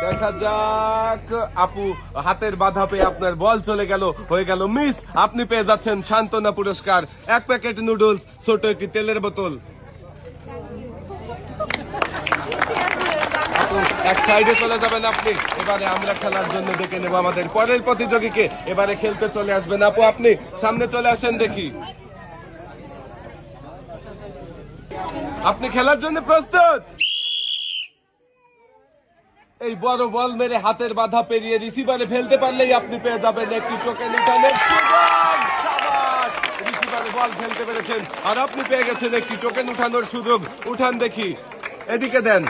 দেখা যাক। আপু হাতের বাধা পেয়ে আপনার বল চলে গেল, হয়ে গেল মিস। আপনি পেয়ে যাচ্ছেন সান্ত্বনা পুরস্কার, 1 প্যাকেট নুডলস, ছোট একটি তেলের বোতল। এক সাইডে চলে যাবেন আপনি। এবারে আমরা খেলার জন্য ডেকে নেব আমাদের পরের প্রতিযোগীকে। এবারে খেলতে চলে আসবেন আপু, আপনি সামনে চলে আসেন দেখি। আপনি খেলার জন্য প্রস্তুত? এই বড় বল মেরে হাতের বাধা পেরিয়ে রিসিভারে ফেলতে পারলেই আপনি পেয়ে যাবেন একটি টোকেন উঠানের সুযোগ। শাবাশ! রিসিভারে বল ফেলতে পেরেছেন আর আপনি পেয়ে গেছেন একটি টোকেন উঠানোর সুযোগ। উঠান দেখি, এদিকে দেন।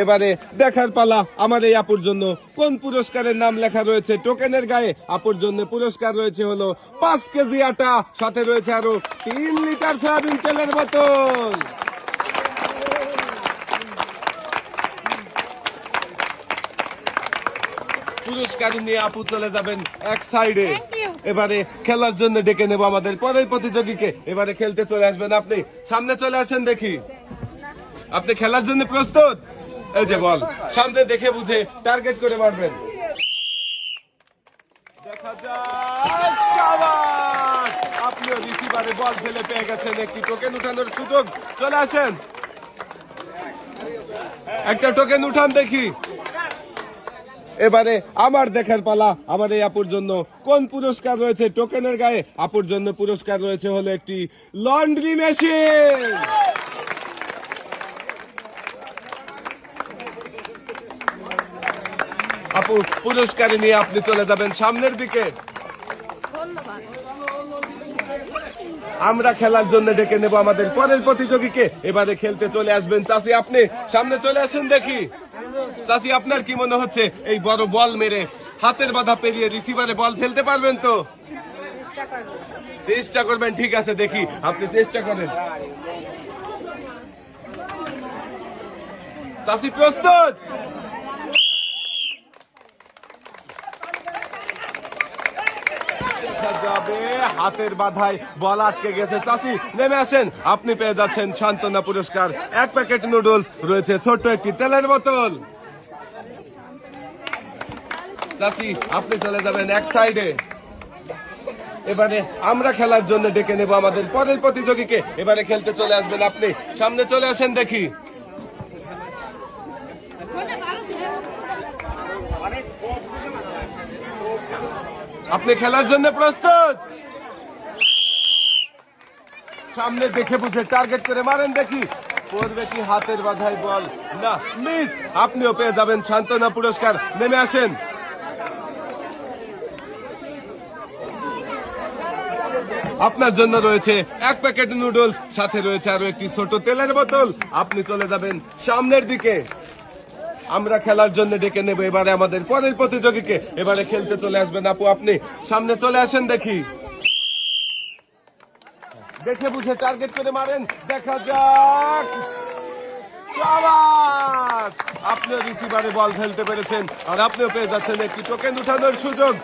এবারে দেখার পালা আমার এই আপুর জন্য কোন পুরস্কারের নাম লেখা রয়েছে টোকেনের গায়ে। আপুর জন্য পুরস্কার রয়েছে হলো 5 কেজি আটা, সাথে রয়েছে আরো 3 লিটার সয়াবিন তেলের বোতল। পুরস্কার নিয়ে আপু চলে যাবেন এক সাইডে। এবারে খেলার জন্য ডেকে নেব আমাদের পরের প্রতিযোগীকে। এবারে খেলতে চলে আসবেন আপনি, সামনে চলে আসেন দেখি। আপনি খেলার জন্য প্রস্তুত? এই যে বল সামনে দেখে বুঝে টার্গেট করে মারবেন। দেখা যাক। শাবাশ! আপনিও রিসিভারে বল ফেলে পেয়ে গেছেন একটি টোকেন উঠানোর সুযোগ। চলে আসেন, একটা টোকেন উঠান দেখি। এবারে আমার দেখার পালা আমার এই আপুর জন্য কোন পুরস্কার রয়েছে টোকেনের গায়ে। আপুর জন্য পুরস্কার রয়েছে হলো একটি লন্ড্রি মেশিন। আপু পুরস্কার নিয়ে আপনি চলে যাবেন সামনের দিকে। আমরা খেলার জন্য ডেকে নেব আমাদের পরের প্রতিযোগীকে। এবারে খেলতে চলে আসবেন চাচি, আপনি সামনে চলে আসেন দেখি। চাচি আপনার কি মনে হচ্ছে এই বড় বল মেরে হাতের বাধা পেরিয়ে রিসিভারে বল ফেলতে পারবেন তো? চেষ্টা করবেন, ঠিক আছে দেখি আপনি চেষ্টা করেন। চাচি প্রস্তুত? যাবে, হাতের বাধায় বল আটকে গেছে। চাচি নেমে আসেন, আপনি পেয়ে যাচ্ছেন সান্ত্বনা পুরস্কার, 1 প্যাকেট নুডলস, রয়েছে ছোট্ট একটি তেলের বোতল। চাচি আপনি চলে যাবেন এক সাইডে। এবারে আমরা খেলার জন্য ডেকে নেব আমাদের পরের প্রতিযোগীকে। এবারে খেলতে চলে আসবেন আপনি, সামনে চলে আসেন দেখি। আপনি খেলার জন্য প্রস্তুত? সামনে দেখে বুঝে টার্গেট করে মারেন দেখি। পড়বে কি হাতের বাধায় বল? না, মিস। আপনিও পেয়ে যাবেন সান্ত্বনা পুরস্কার। নেমে আসেন। আপনার জন্য রয়েছে 1 প্যাকেট নুডলস, সাথে রয়েছে আরো একটি ছোট তেলের বোতল। আপনি চলে যাবেন সামনের দিকে। আমরা খেলার জন্য ডেকে নেব এবারে আমাদের পরের প্রতিযোগীকে। এবারে খেলতে চলে আসবেন আপু, আপনি সামনে চলে আসেন দেখি। দেখে বুঝে টার্গেট করে মারেন, দেখা যাক। শাবাশ! আপনিও রিসিভারে বল ফেলতে পেরেছেন আর আপনিও পেয়ে যাচ্ছেন একটি টোকেন উঠানোর সুযোগ।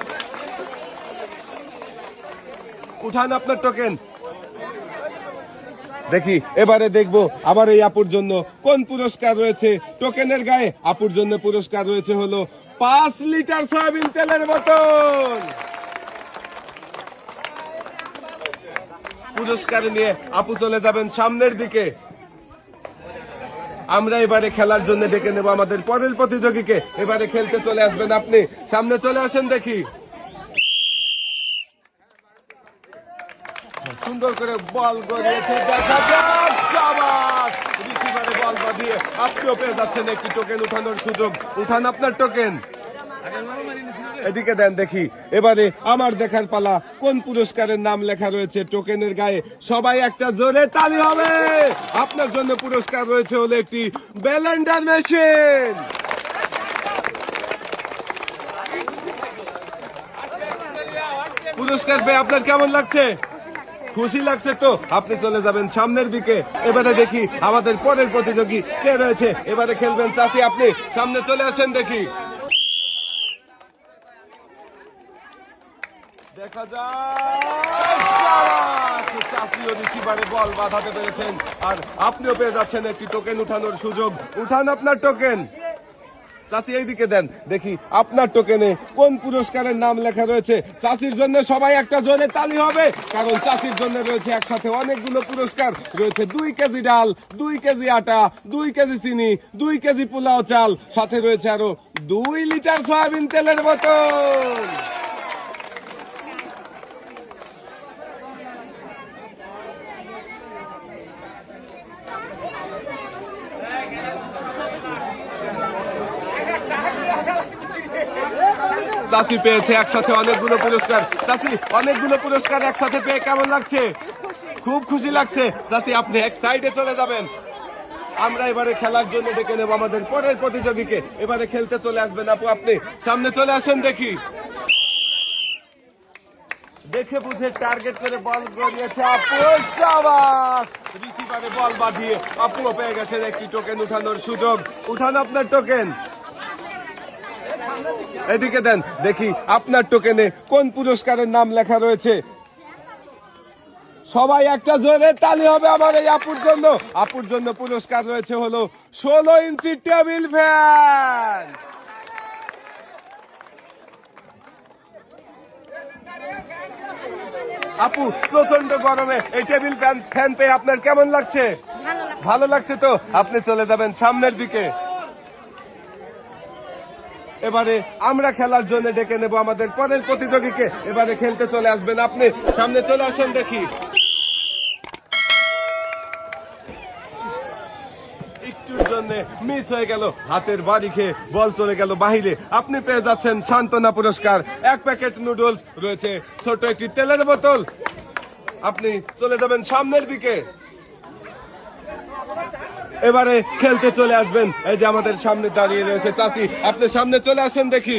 উঠান আপনার টোকেন দেখি। এবারে দেখবো আমার এই আপুর জন্য কোন পুরস্কার রয়েছে টোকেনের গায়ে। আপুর জন্য পুরস্কার রয়েছে হলো 5 লিটার সয়াবিন তেলের বোতল। পুরস্কার নিয়ে আপু চলে যাবেন সামনের দিকে। আমরা এবারে খেলার জন্য ডেকে নেব আমাদের পরের প্রতিযোগীকে। এবারে খেলতে চলে আসবেন আপনি, সামনে চলে আসেন দেখি। সুন্দর করে বল গড়িয়েছে, দেখা যাক। শাবাশ! রিসিভারে বল বাঁধিয়ে আপনিও পেয়ে যাচ্ছেন একটি টোকেন উঠানোর সুযোগ। উঠান আপনার টোকেন, এদিকে দেন দেখি। এবারে আমার দেখার পালা কোন পুরস্কারের নাম লেখা রয়েছে টোকেনের গায়ে। সবাই একটা জোরে তালি হবে। আপনার জন্য পুরস্কার রয়েছে হলো একটি ব্লেন্ডার মেশিন। পুরস্কার পেয়ে আপনার কেমন লাগছে? খুশি লাগছে তো? আপনি চলে যাবেন সামনের দিকে। এবারে দেখি আমাদের পরের প্রতিযোগী কে রয়েছে। এবারে খেলবেন চাচি, আপনি সামনে চলে আসেন দেখি। দেখা যাক। চাচিও রিসিভারে বল বাঁধাতে পেরেছেন আর আপনিও পেয়ে যাচ্ছেন একটি টোকেন উঠানোর সুযোগ। উঠান আপনার টোকেন। চাচি এইদিকে দেন দেখি আপনার টোকেনে কোন পুরস্কারের নাম লেখা রয়েছে। চাচির জন্য সবাই একটা জোরে তালি হবে, কারণ চাচির জন্য রয়েছে একসাথে অনেকগুলো পুরস্কার রয়েছে। 2 কেজি ডাল, 2 কেজি আটা, 2 কেজি চিনি, 2 কেজি পোলাও চাল, সাথে রয়েছে আরো 2 লিটার সয়াবিন তেলের বোতল। চাচি পেয়েছে একসাথে অনেকগুলো পুরস্কার। চাচি অনেকগুলো পুরস্কার একসাথে পেয়ে কেমন লাগছে? খুব খুশি লাগছে। চাচি আপনি এক সাইডে চলে যাবেন, আমরা এবারে খেলার জন্য ডেকে নেব আমাদের পরের প্রতিযোগীকে। এবারে খেলতে চলে আসবেন আপু, আপনি সামনে চলে আসেন। দেখি দেখে বুঝে টার্গেট করে বল গড়িয়েছে আপু, শাবাশ। রিসিভারে বল বাঁধিয়ে আপুও পেয়ে গেছেন একটি টোকেন উঠানোর সুযোগ। উঠান আপনার টোকেন, এদিকে দেন দেখি আপনার টোকেনে কোন পুরস্কারের নাম লেখা রয়েছে। সবাই একটা জোরে তালি হবে আমার এই আপুর জন্য। আপুর জন্য পুরস্কার রয়েছে হলো 16 ইঞ্চি টেবিল ফ্যান। আপু প্রচন্ড গরমে এই টেবিল ফ্যান পেয়ে আপনার কেমন লাগছে? ভালো লাগছে তো আপনি চলে যাবেন সামনের দিকে। এবারে আমরা খেলার জন্য ডেকে নেব আমাদের পরের প্রতিযোগীকে। এবারে খেলতে চলে আসবেন আপনি, সামনে চলে আসেন। দেখি একটুর জন্য মিস হয়ে গেল, হাতের বাড়ি খেয়ে বল চলে গেল বাহিরে। আপনি পেয়ে যাচ্ছেন সান্ত্বনা পুরস্কার, 1 প্যাকেট নুডলস রয়েছে, ছোট একটি তেলের বোতল। আপনি চলে যাবেন সামনের দিকে। এবারে খেলতে চলে আসবেন, এই যে আমাদের সামনে দাঁড়িয়ে রয়েছে চাচি, আপনি সামনে চলে আসেন। দেখি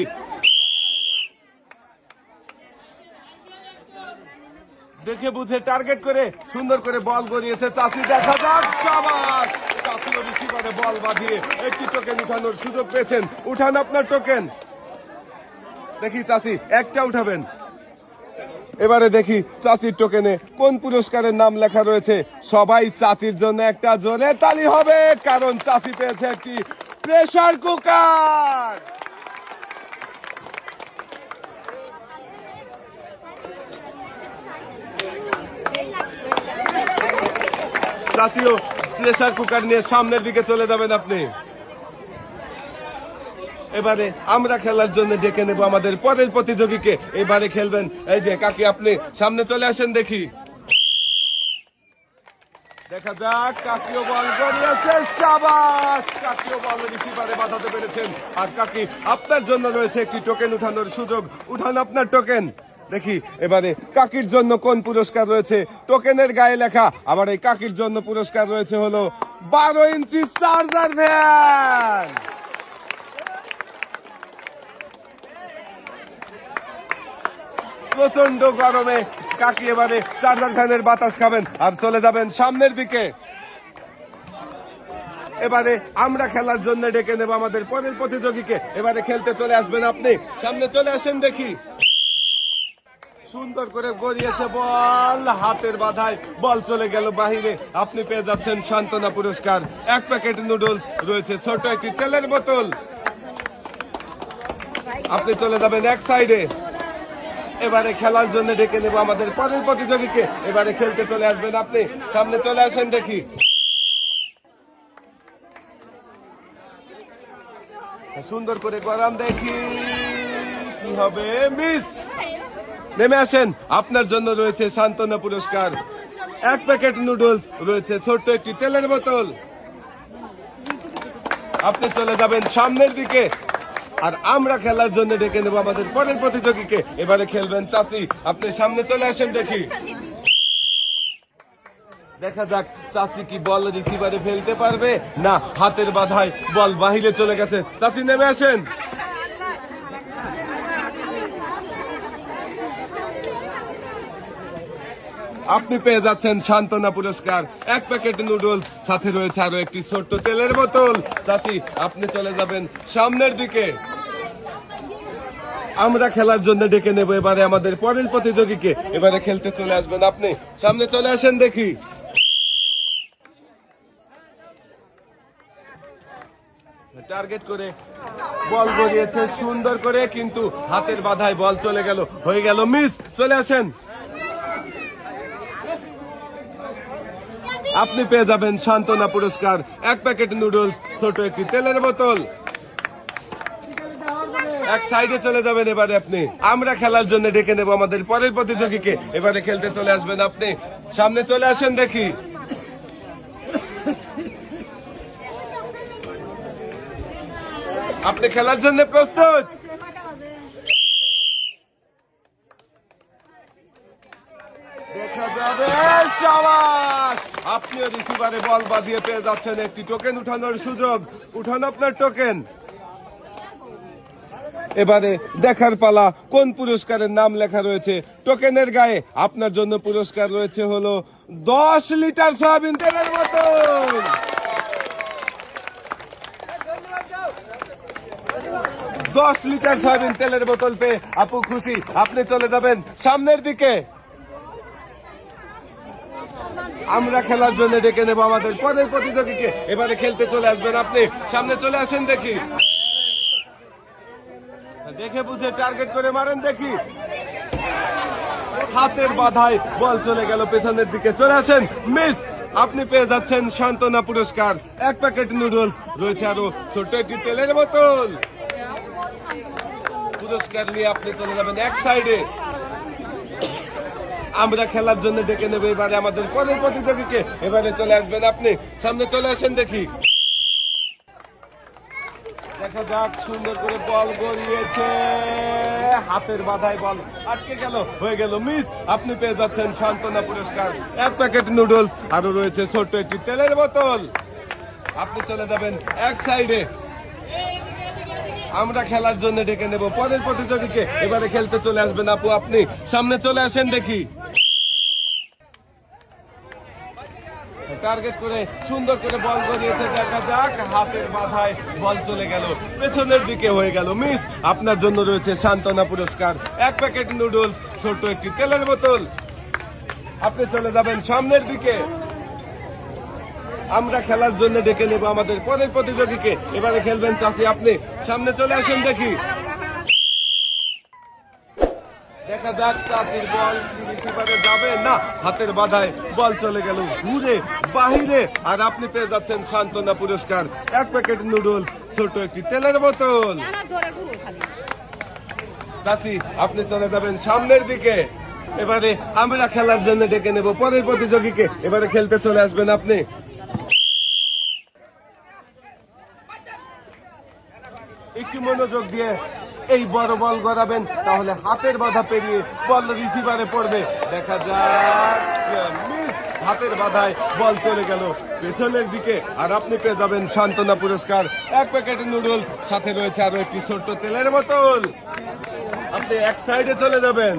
দেখে বুঝে টার্গেট করে সুন্দর করে বল গড়িয়েছে চাচি, দেখা যাক। শাবাশ, চাচিও রিসিভারে বল বাঁধিয়ে একটি টোকেন উঠানোর সুযোগ পেয়েছেন। উঠান আপনার টোকেন। দেখি চাচি একটা উঠাবেন। এবারে দেখি চাচির টোকেনে কোন পুরস্কারের নাম লেখা রয়েছে। সবাই চাচির জন্য একটা জোরে তালি হবে, কারণ চাচি পেয়েছে একটি প্রেসার কুকার। চাচিও প্রেসার কুকার নিয়ে সামনের দিকে চলে যাবেন আপনি। এবারে আমরা খেলার জন্য ডেকে নেব আমাদের পরের প্রতিযোগীকে। এবারে খেলবেন এই যে কাকি, আপনি সামনে চলে আসেন। দেখি দেখা যাক, কাকিও বল গড়িয়েছে, শাবাশ। কাকিও বল রিসিভারে বাঁধাতে পেরেছেন। আর কাকি আপনার জন্য রয়েছে একটি টোকেন উঠানোর সুযোগ। উঠান আপনার টোকেন। দেখি এবারে কাকির জন্য কোন পুরস্কার রয়েছে। টোকেনের গায়ে লেখা আমার এই কাকির জন্য পুরস্কার রয়েছে হলো 12 ইঞ্চি চার্জার ফ্যান। প্রচন্ড গরমে কাকি এবারে চার্জার ফ্যানের বাতাস খাবেন আর চলে যাবেন সামনের দিকে। এবারে আমরা খেলার জন্য ডেকে নেব আমাদের পরের প্রতিযোগীকে। এবারে খেলতে চলে আসবেন আপনি, সামনে চলে আসেন। দেখি সুন্দর করে গড়িয়েছে বল, হাতের বাধায় বল চলে গেল বাহিরে। আপনি পেয়ে যাচ্ছেন সান্ত্বনা পুরস্কার, 1 প্যাকেট নুডলস রয়েছে, ছোট একটি তেলের বোতল। আপনি চলে যাবেন এক সাইডে। এবারে খেলার জন্য ডেকে নেব আমাদের পরের প্রতিযোগীকে। এবারে খেলতে চলে আসবেন আপনি, সামনে চলে আসেন। দেখি সুন্দর করে গরম, দেখি কি হবে, মিস। নেমে আসেন, আপনার জন্য রয়েছে সান্ত্বনা পুরস্কার, 1 প্যাকেট নুডলস রয়েছে, ছোট্ট একটি তেলের বোতল। আপনি চলে যাবেন সামনের দিকে। আর আমরা খেলার জন্য ডেকে নেব আমাদের পরের প্রতিযোগীকে। এবারে খেলবেন চাচি, আপনি সামনে চলে আসেন। দেখি দেখা যাক চাচি কি বল রিসিভারে ফেলতে পারবে না, হাতের বাধায় বল বাহিরে চলে গেছে। চাচি নেমে আসেন। আপনি পেয়ে যাচ্ছেন সান্ত্বনা পুরস্কার, 1 প্যাকেট নুডলস, সাথে রয়েছে আরো একটি ছোট্ট তেলের বোতল। চাচি আপনি চলে যাবেন সামনের দিকে। আমরা খেলার জন্য ডেকে নেব এবারে আমাদের পরের প্রতিযোগীকে। এবারে খেলতে চলে আসবেন আপনি, সামনে চলে আসেন। দেখি টার্গেট করে বল গড়িয়েছে সুন্দর করে, কিন্তু হাতের বাধায় বল চলে গেল, হয়ে গেল মিস। চলে আসেন, আপনি পেয়ে যাবেন সান্ত্বনা পুরস্কার, 1 প্যাকেট নুডলস, ছোট একটি তেলের বোতল। এক সাইডে চলে যাবেন এবারে আপনি। আমরা খেলার জন্য ডেকে নেব আমাদের পরের প্রতিযোগীকে। এবারে খেলতে চলে আসবেন আপনি, সামনে চলে আসেন দেখি। আপনি খেলার জন্য প্রস্তুত? দেখা যাবে, শাবাশ! আপনিও রিসিভারে বল বাঁধিয়ে পেয়ে যাচ্ছেন একটি টোকেন উঠানোর সুযোগ। উঠান আপনার টোকেন। এবারে দেখার পালা কোন পুরস্কারের নাম লেখা রয়েছে টোকেনের গায়ে। আপনার জন্য পুরস্কার রয়েছে হলো 10 লিটার সয়াবিন তেলের বোতল। 10 লিটার সয়াবিন তেলের বোতল পেয়ে আপু খুশি। আপনি চলে যাবেন সামনের দিকে। আমরা খেলার জন্য ডেকে নেব আমাদের পরের প্রতিযোগীকে। এবারে খেলতে চলে আসবেন আপনি, সামনে চলে আসেন দেখি। দেখে বুঝে টার্গেট করে মারেন দেখি। হাতের বাধায় বল চলে গেল পেছনের দিকে। চলে আসেন, মিস। আপনি পেয়ে যাচ্ছেন সান্ত্বনা পুরস্কার, 1 প্যাকেট নুডলস, রয়েছে আরো ছোট একটি তেলের বোতল। পুরস্কার নিয়ে আপনি চলে যাবেন এক সাইডে। আমরা খেলার জন্য ডেকে নেব এবারে আমাদের পরের প্রতিযোগীকে। এবারে চলে আসবেন আপনি, সামনে চলে আসেন দেখি। দেখা যাক, সুন্দর করে বল গড়িয়েছে, হাতের বাধায় বল আটকে গেল, হয়ে গেল মিস। আপনি পেয়ে যাচ্ছেন সান্ত্বনা পুরস্কার, 1 প্যাকেট নুডলস, আরো রয়েছে ছোট্ট একটি তেলের বোতল। আপনি চলে যাবেন এক সাইডে। আমরা খেলার জন্য ডেকে নেব পরের প্রতিযোগীকে। এবারে খেলতে চলে আসবেন আপু, আপনি সামনে চলে আসেন দেখি। টার্গেট করে সুন্দর করে বল গড়িয়েছে, দেখা যাক, হাতের বাধায় বল চলে গেল পেছনের দিকে, হয়ে গেল মিস। আপনার জন্য রয়েছে সান্ত্বনা পুরস্কার, 1 প্যাকেট নুডলস, ছোট একটি তেলের বোতল। আপনি চলে যাবেন সামনের দিকে। আমরা খেলার জন্য ডেকে নেব আমাদের পরের প্রতিযোগীকে। এবারে খেলবেন চাচি, আপনি সামনে চলে আসেন দেখি। দেখা যাক চাচির বল রিসিভারে যাবে না, হাতের বাধায় বল চলে গেল ঘুরে বাহিরে। আর আপনি পেয়ে যাচ্ছেন সান্ত্বনা পুরস্কার, 1 প্যাকেট নুডলস, ছোট একটি তেলের বোতল। চাচি, আপনি চলে যাবেন সামনের দিকে। এবারে আমরা খেলার জন্য ডেকে নেব পরের প্রতিযোগীকে। এবারে খেলতে চলে আসবেন আপনি। একটু মনোযোগ দিয়ে এই বড় বল গড়াবেন, তাহলে হাতের বাধা পেরিয়ে বল রিসিভারে পড়বে। দেখা যাক, মিস। হাতের বাধায় বল চলে গেল পেছনের দিকে। আর আপনি পেয়ে যাবেন সান্ত্বনা পুরস্কার, 1 প্যাকেট নুডলস, সাথে রয়েছে আরো একটি ছোট্ট তেলের বোতল। আপনি এক সাইডে চলে যাবেন।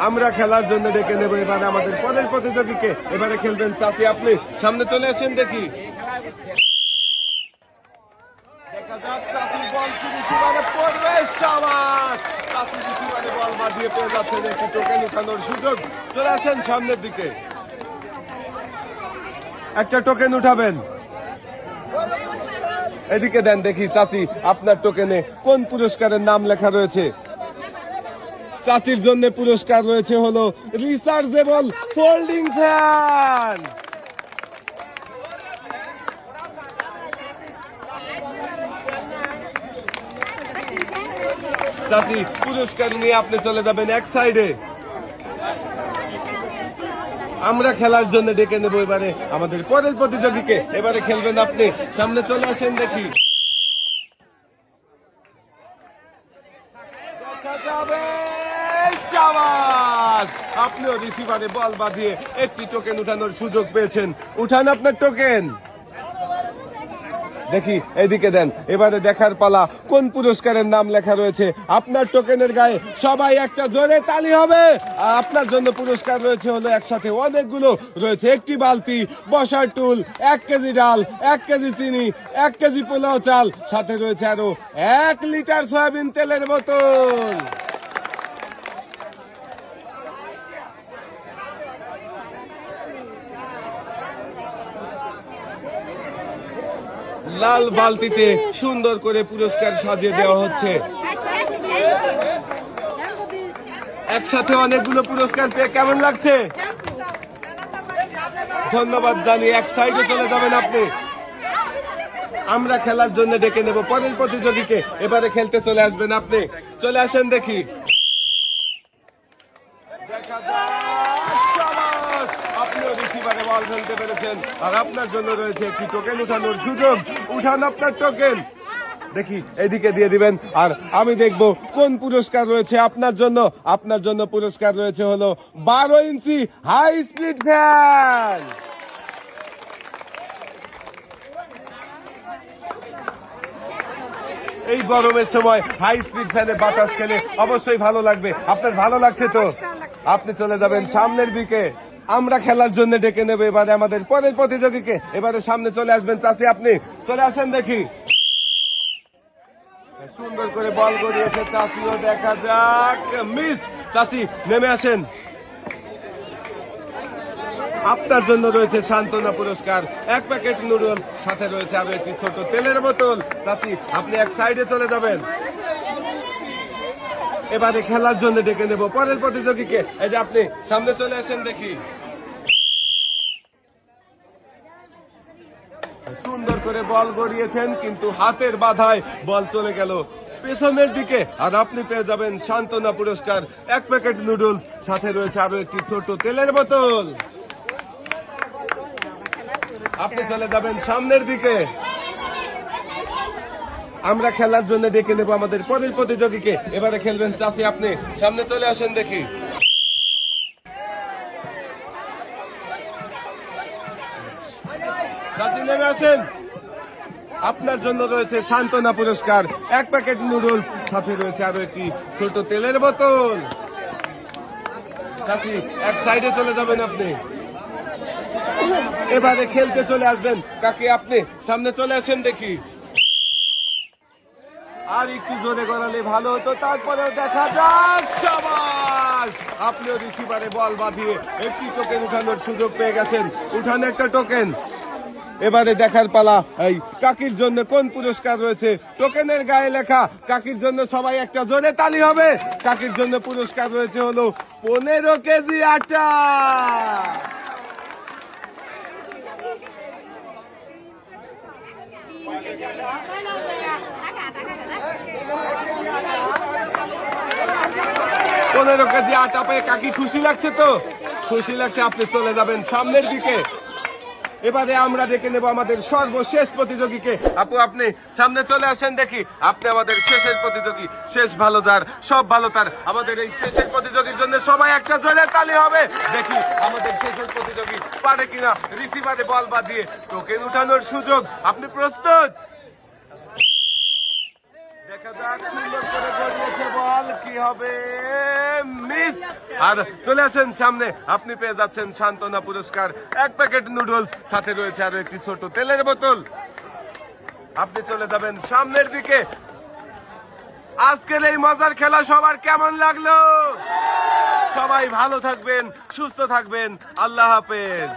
আমরা খেলার জন্য ডেকে নেব এবারে আমাদের পরের প্রতিযোগীকে। এবারে খেলবেন চাচি, আপনি সামনে চলে আসেন দেখি। দেখা যাক চাচির বল কি রিসিভারে পড়বে, শাবাশ! চাচি রিসিভারে বল বাঁধিয়ে পেয়ে যাচ্ছেন একটি টোকেন উঠানোর সুযোগ। চলে আসেন সামনের দিকে, একটা টোকেন উঠাবেন। এদিকে দেন দেখি চাচি, আপনার টোকেনে কোন পুরস্কারের নাম লেখা রয়েছে। চাচির জন্য পুরস্কার রয়েছে হলো রিচার্জেবল ফোল্ডিং ফ্যান। চাচি, পুরস্কার নিয়ে আপনি চলে যাবেন এক সাইডে। আমরা খেলার জন্য ডেকে নেব এবারে আমাদের পরের প্রতিযোগীকে। এবারে খেলবেন আপনি, সামনে চলে আসেন দেখি। আপনিও রিসিভারে বল বাঁধিয়ে একটি টোকেন উঠানোর সুযোগ পেয়েছেন। উঠান আপনার টোকেন দেখি, এদিকে দেন। এবারে দেখার পালা কোন পুরস্কারের নাম লেখা রয়েছে আপনার টোকেনের গায়ে। সবাই একটা জোরে তালি হবে। আপনার জন্য পুরস্কার রয়েছে হলো একসাথে অনেকগুলো, রয়েছে একটি বালতি, বসার টুল, 1 কেজি ডাল, 1 কেজি চিনি, 1 কেজি পোলাও চাল, সাথে রয়েছে আরো 1 লিটার সয়াবিন তেলের বোতল। লাল বালতিতে সুন্দর করে পুরস্কার সাজিয়ে দেওয়া হচ্ছে। একসাথে অনেকগুলো পুরস্কার পেয়ে কেমন লাগছে? ধন্যবাদ জানিয়ে এক সাইডে চলে যাবেন আপনি। আমরা খেলার জন্য ডেকে নেব পরের প্রতিযোগীকে। এবারে খেলতে চলে আসবেন আপনি। চলে আসেন দেখি। দেখা যাক। শাবাশ! আপনিও রিসিভারে বল ফেলতে পেরেছেন, আর আপনার জন্য রয়েছে একটি টোকেন উঠানোর সুযোগ। উঠান আপনার টোকেন। দেখি এদিকে দিয়ে দিবেন, আর আমি দেখব কোন পুরস্কার রয়েছে আপনার জন্য। আপনার জন্য পুরস্কার রয়েছে হলো 12 ইঞ্চি হাই স্পিড ফ্যান। এই গরমের সময় হাই স্পিড ফ্যানে বাতাস খেলে অবশ্যই ভালো লাগবে। আপনার ভালো লাগছে তো? আপনি চলে যাবেন সামনের দিকে। আমরা খেলার জন্য ডেকে নেব এবারে আমাদের পরের প্রতিযোগীকে। এবারে সামনে চলে আসবেন চাচি, আপনি চলে আসেন দেখি। সুন্দর করে বল গড়িয়েছে চাচিও, দেখা যাক। মিস। চাচি নেমে আসেন। আপনার জন্য রয়েছে সান্ত্বনা পুরস্কার, 1 প্যাকেট নুডলস, সাথে রয়েছে আরো একটি ছোট তেলের বোতল। চাচি আপনি এক সাইডে চলে যাবেন। এবারে খেলার জন্য ডেকে নেব পরের প্রতিযোগীকে। এই যে আপনি সামনে চলে আসেন দেখি। সুন্দর করে বল গড়িয়েছেন, কিন্তু হাতের বাধায় বল চলে গেল পেছনের দিকে। আর আপনি পেয়ে যাবেন সান্ত্বনা পুরস্কার, 1 প্যাকেট নুডলস, সাথে রয়েছে আরো একটি ছোট তেলের বোতল। আপনি চলে যাবেন সামনের দিকে। আমরা খেলার জন্য ডেকে নেব আমাদের পরের প্রতিযোগীকে। এবারে খেলবেন চাচি, আপনি সামনে চলে আসেন দেখি। চাচি নেমে আসেন। আপনার জন্য রয়েছে সান্ত্বনা পুরস্কার, 1 প্যাকেট নুডলস, সাথে রয়েছে আরো একটি ছোট তেলের বোতল। চাচি এক সাইডে চলে যাবেন আপনি। এবারে খেলতে চলে আসবেন কাকে, আপনি সামনে চলে আসেন দেখি। আর একটু জোরে গড়ালে ভালো হতো, তারপরেও দেখা যাক। শাবাশ! আপনিও রিসিভারে বল বাঁধিয়ে একটি টোকেন উঠানোর সুযোগ পেয়ে গেছেন। উঠানো একটা টোকেন। এবারে দেখার পালা এই কাকির জন্য কোন পুরস্কার রয়েছে। টোকেনের গায়ে লেখা কাকির জন্য সবাই একটা জোরে তালি হবে। কাকির জন্য পুরস্কার রয়েছে হলো 15 কেজি আটা। পনেরো কেজি আটা পেয়ে কাকি খুশি লাগছে তো? খুশি লাগছে। আপনি চলে যাবেন সামনের দিকে। এবারে আমরা ডেকে নেব আমাদের সর্বশেষ প্রতিযোগীকে। আপু আপনি সামনে চলে আসেন দেখি। আপনি আমাদের শেষের প্রতিযোগী। শেষ ভালো যার, সব ভালো তার। আমাদের এই শেষের প্রতিযোগীর জন্য সবাই একটা জোরে তালি হবে। দেখি আমাদের শেষের প্রতিযোগী পারে কিনা রিসিভারে বল বাঁধিয়ে টোকেন উঠানোর সুযোগ। আপনি প্রস্তুত? দেখা যাক। সুন্দর করে গড়িয়েছে বল, কি হবে? মিস। আর চলে আসেন সামনে। আপনি পেয়ে যাচ্ছেন সান্ত্বনা পুরস্কার, 1 প্যাকেট নুডলস, সাথে রয়েছে আরো একটি ছোট তেলের বোতল। আপনি চলে যাবেন সামনের দিকে। আজকের এই মজার খেলা সবার কেমন লাগলো? সবাই ভালো থাকবেন, সুস্থ থাকবেন। আল্লাহ হাফেজ।